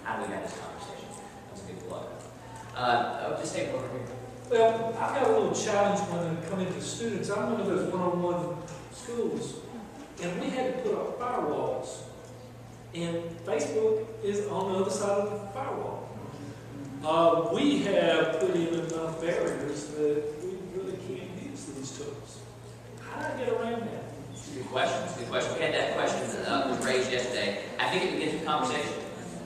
how do we have this conversation? That's a good plug. Just take over here. Well, I've got a little challenge when I come into students. I'm one of those one-on-one schools, and we had to put up firewalls. And Facebook is on the other side of the firewall. We have put in enough barriers that we really can't use these tools. How do I get around that? Good question. Good question. We had that question was raised yesterday. I think it begins with conversation.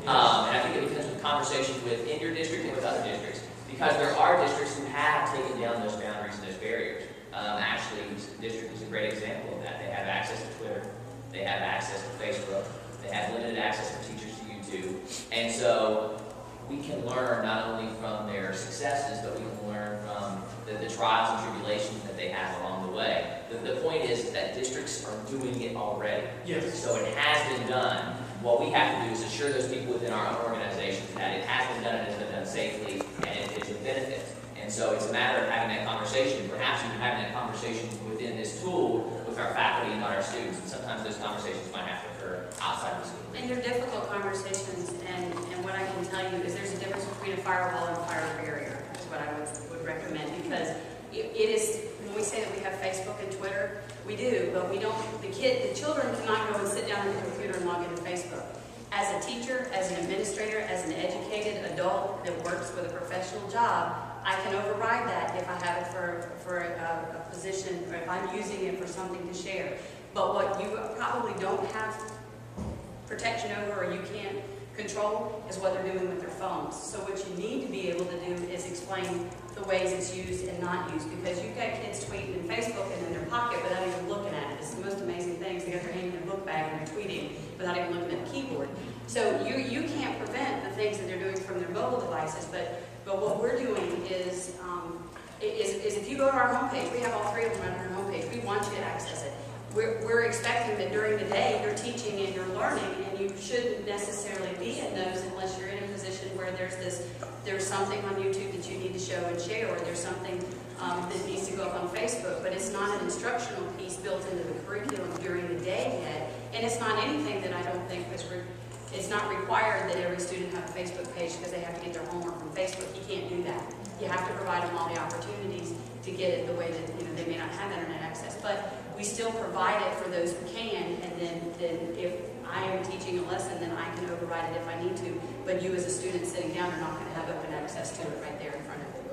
And I think it begins with conversation within your district and with other districts. Because there are districts who have taken down those boundaries and those barriers. Actually, this district is a great example of that. They have access to Twitter. They have access to Facebook. They have limited access for teachers to YouTube. And so we can learn not only from their successes, but we can learn from the trials and tribulations that they have along the way. The point is that districts are doing it already. Yes. So it has been done. What we have to do is assure those people within our own organizations that it has been done and it's been done safely and it is a benefit. And so it's a matter of having that conversation, perhaps even having that conversation within this tool with our faculty and not our students. And sometimes those conversations might have to occur outside of the school. And they're difficult conversations, and what I can tell you is there's a difference between a firewall and a fire barrier, is what I would recommend, because it is, when we say that we have Facebook and Twitter, we do, but we don't, the children cannot go and sit down at the computer and log into Facebook. As a teacher, as an administrator, as an educated adult that works with a professional job, I can override that if I have it for a position, or if I'm using it for something to share. But what you probably don't have protection over, or you can't control, is what they're doing with their phones. So what you need to be able to do is explain the ways it's used and not used, because you've got kids tweeting in Facebook and in their pocket without even looking at it. It's the most amazing things. They got their hand in their book bag and they're tweeting without even looking at the keyboard. So you can't prevent the things that they're doing from their mobile devices, but what we're doing is if you go to our homepage, we have all three of them on our homepage. We want you to access it. We're expecting that during the day you're teaching and you're learning, and you shouldn't necessarily be in those unless you're in a position where there's something on YouTube that you need to show and share, or there's something that needs to go up on Facebook. But it's not an instructional piece built into the curriculum during the day yet, and it's not anything that I don't think it's not required that every student have a Facebook page because they have to get their homework from Facebook. You can't do that. You have to provide them all the opportunities to get it the way that they may not have internet access. But we still provide it for those who can, and then if I am teaching a lesson, then I can override it if I need to. But you as a student sitting down are not going to have open